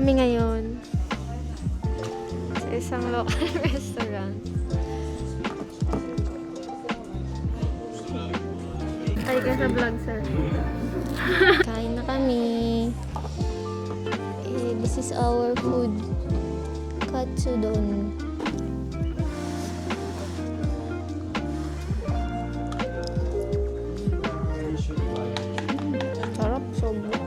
kami ngayon sa isang local restaurant. Ay ka sa vlog, sir. Kain na kami. This is our food. Katsudon. Sarap, sobra.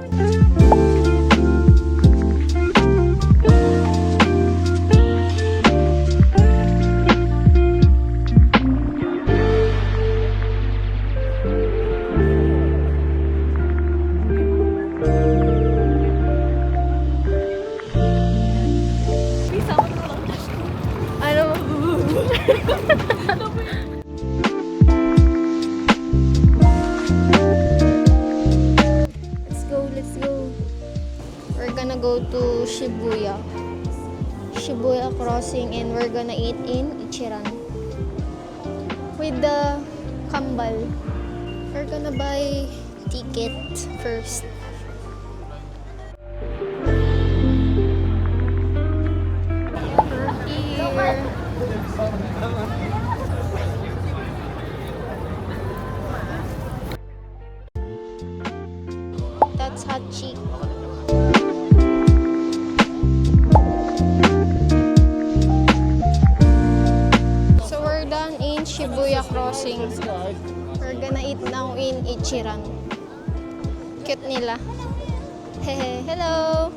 Let's go. We're gonna go to Shibuya crossing, and we're gonna eat in Ichiran with the kambal. We're gonna buy ticket first. Here. That's Hachi. So we're done in Shibuya crossing. We're gonna eat now in Ichiran. Cute nila. Hehe, hello!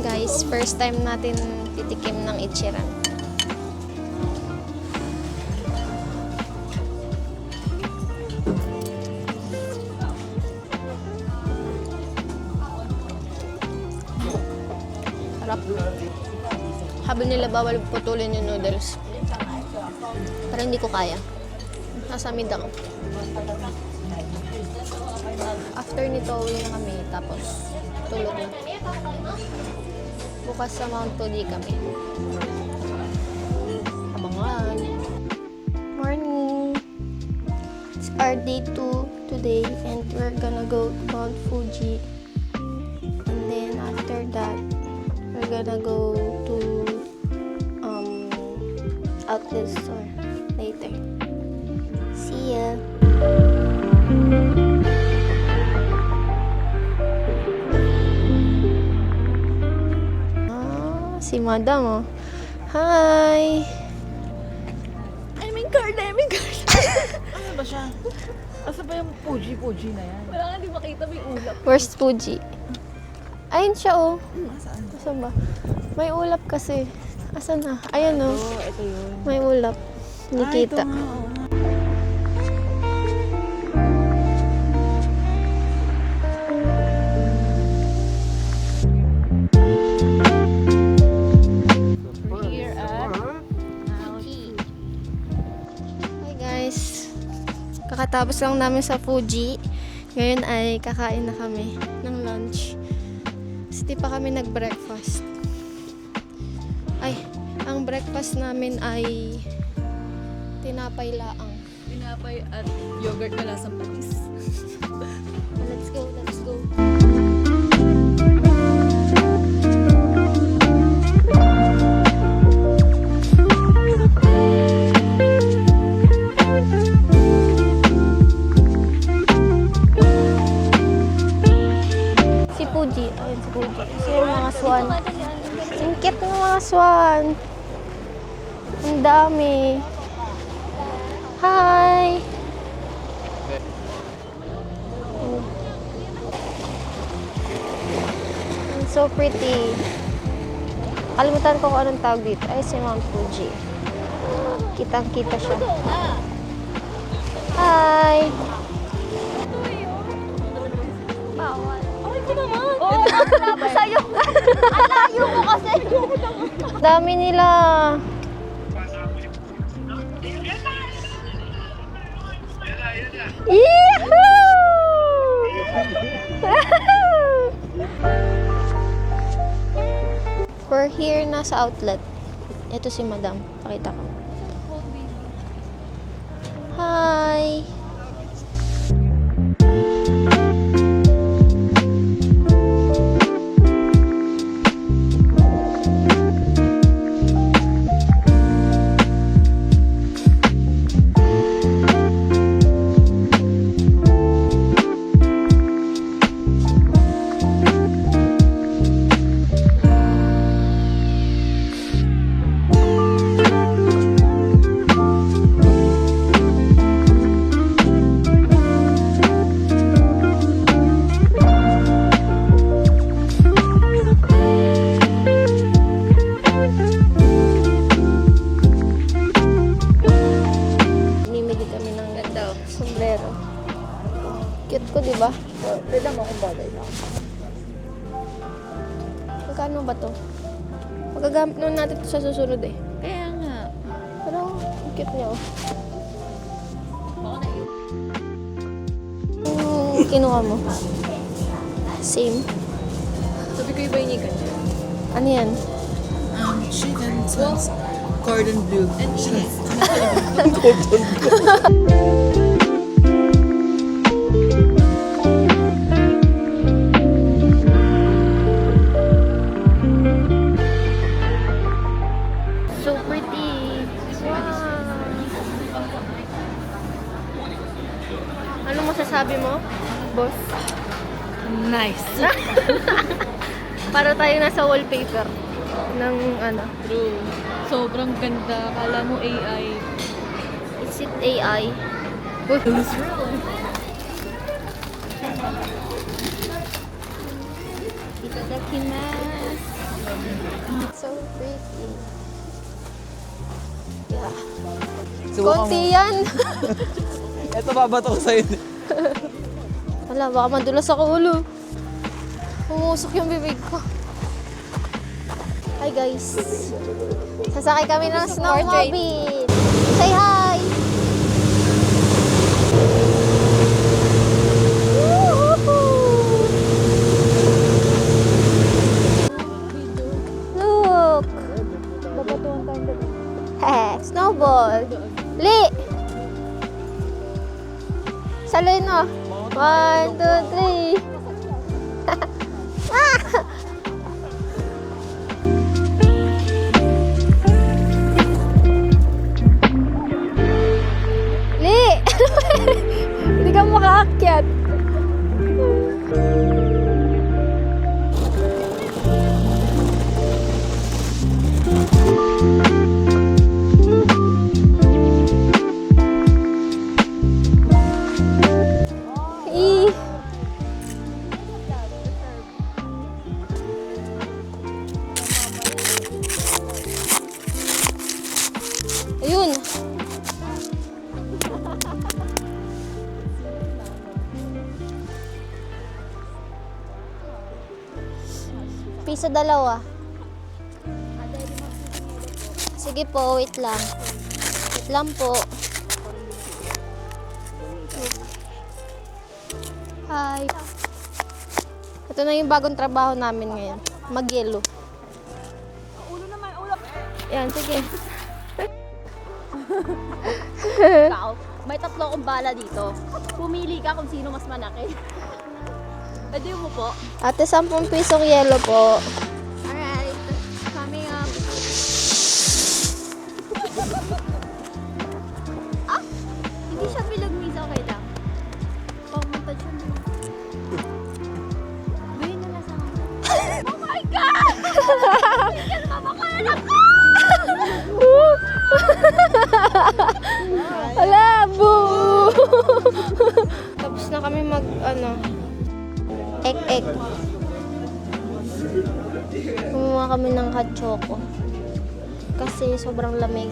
Guys, first time natin titikim ng Ichiran. Sarap. Habang nila bawal putulin yung noodles. Pero hindi ko kaya. Nasa mid ako. After nito, uwi na kami. Tapos, tulog na. Bukas sa Mount Fuji kami. Abangan. Morning. It's our day 2 today. And we're gonna go to Mount Fuji. And then, after that, we're gonna go to outlet store later. See ya! Si Madam, oh. Hi! I'm in card. Ano ba siya? Asa ba yung Fuji na yan? Wala nga, di makita may ulap. Where's Fuji? Ayun siya, oh. Saan? Asan ba? May ulap kasi. Asan na? Ayan, oh. Ito yun. May ulap. Hindi kita. Ito nga, oo. Here at Fuji. Hi guys. Kakatapos lang namin sa Fuji. Ngayon ay kakain na kami ng lunch. Kasi di pa kami nag-breakfast. Ay, ang breakfast namin ay tinapay laang. Pinapay at yogurt na lasang patis. Let's go, let's go. Si Fuji. Ayun si Fuji. Kasi yung mga swan. Ang cute ng mga swan. Ang dami. Hi! It's so pretty. Kalimutan ko kung anong tawag dito. Ay, si Mount Fuji. Kitang-kita siya. Hi! Bawal. Ay, ko naman! Oo, ako sa'yo. Ang layo mo kasi. Dami nila. We're here na sa outlet. Ito si Madam. Pakita ko. Hi! ba? Pwede mo kung bagay lang. Magkano ba to? Magagamit naman natin to sa susunod eh. Kaya nga. Pero, ang cute niya oh. Kinuha mo? Same. Sabi ko iba yung Ano yan? Chicken sauce, cordon bleu. And cheese. So pretty. Wow. Ano masasabi mo, boss? Nice. Para tayo nasa wallpaper ng ano. True. Sobrang ganda. Kala mo AI. Is it AI? Uy. It's real. Itadakimasu. So pretty. Yeah. Konti yan. Ito babato ko sa'yo. Wala, baka madulas ako ulo. Umusok yung bibig ko. Hi guys. Sasakay kami ng snowmobile. Say hi! Look! Babatuan tayo dito. Snowball! Li! Saloy no? 1, 2, 3. Li! Hindi ka makaakyat. Eh. Ayun. Piso dalawa. Sige po, wait lang. Wait lang po. Hi. Ito na yung bagong trabaho namin ngayon. Mag-yelo. Ulo naman, ulo. Yan, sige. Ikaw, may 3 akong bala dito. Pumili ka kung sino mas malaki. Pwede mo po? Ate, 10 pisong yelo po. Alright, coming up. Ah! Hindi siya bilog misa, okay lang. Pagmuntad siya mo. Gawin na lang Oh my God! Hindi ka mabakalan ako! Hala, boo! Tapos na kami ek-ek. Kumuha kami ng hot choco. Kasi sobrang lamig.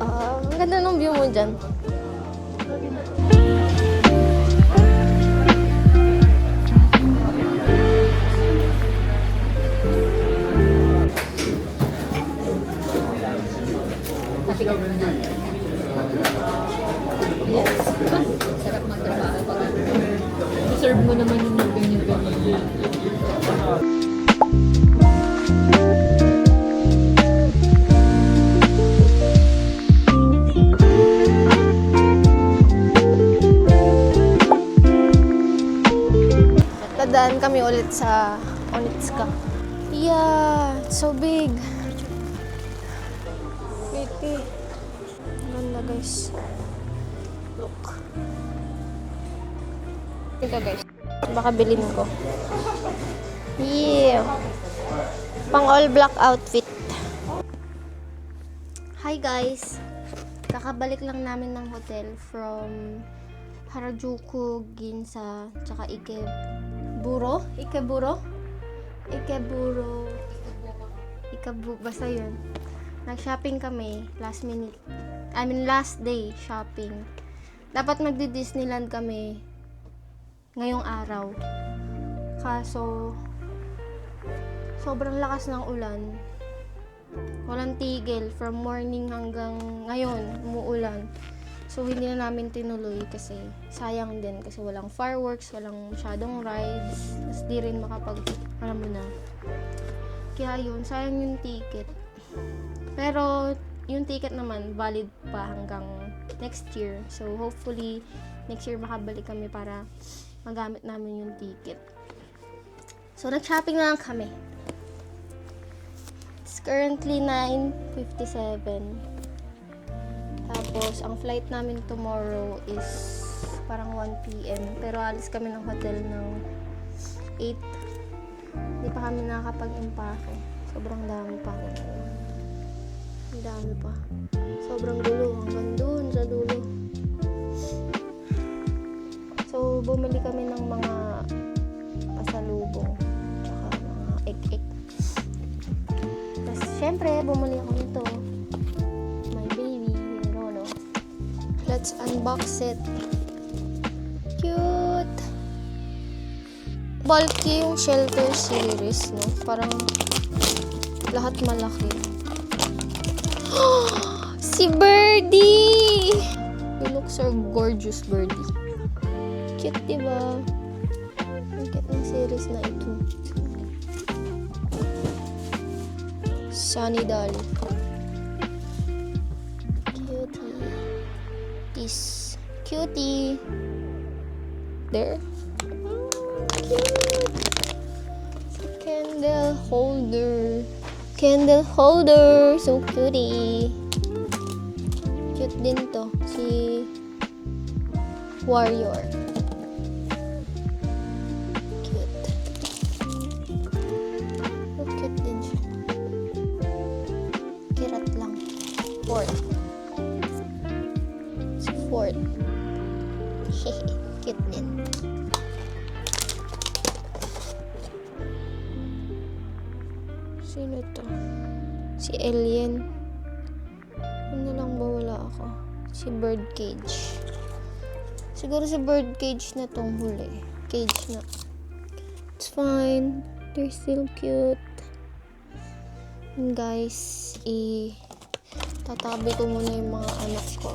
Ang ganda ng view mo dyan. Sarap magtrabaho pag Deserve mo naman yung ganyan-ganyan. Dadaan kami ulit sa Onitsuka. Yeah, so big. Pretty. Ganda guys. Look. Ito guys. Baka bilhin ko. Yeah. Pang all black outfit. Hi guys. Kakabalik lang namin ng hotel from Harajuku, Ginza, tsaka Ikeburo? Basta yun. Nag-shopping kami last minute. Last day shopping. Dapat magdi-Disneyland kami ngayong araw. Kaso, sobrang lakas ng ulan. Walang tigil. From morning hanggang ngayon, umuulan. So, hindi na namin tinuloy kasi sayang din. Kasi walang fireworks, walang masyadong rides. Tapos di rin alam mo na. Kaya yun, sayang yung ticket. Pero, yung ticket naman, valid pa hanggang next year. So, hopefully, next year makabalik kami para magamit namin yung ticket. So, nag-shopping na lang kami. It's currently 9:57. Tapos, ang flight namin tomorrow is parang 1 p.m. Pero alis kami ng hotel ng 8. Hindi pa kami nakakapag-impake. Sobrang dami pa. Ang dami pa. Sobrang dulo. Hanggang doon sa dulo. So, bumili kami ng mga pasalubong. Tsaka mga ek-ek. Tapos, syempre, bumili ako nito. My baby. No. Let's unbox it. Cute! Bulky yung shelter series, no? Parang lahat malaki. Si Birdie! You look so gorgeous, Birdie. Cute, diba? Ang cute ng series na ito. Sunny Doll. Cutie. Is cutie. There. Cute. Candle holder. Candle holder. So cutie. Cute din to. Si Warrior. Cute. So cute din siya. Kirat lang. Fort. Si Fort. Cute din. Sino to? Si Alien. Ano lang ba wala ako? Si Birdcage. Siguro si Birdcage na tong huli. Cage na. It's fine. They're still cute. And guys, tatabi ko muna yung mga anak ko.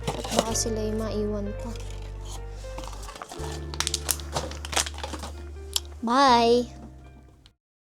At baka sila yung maiwan pa. Bye!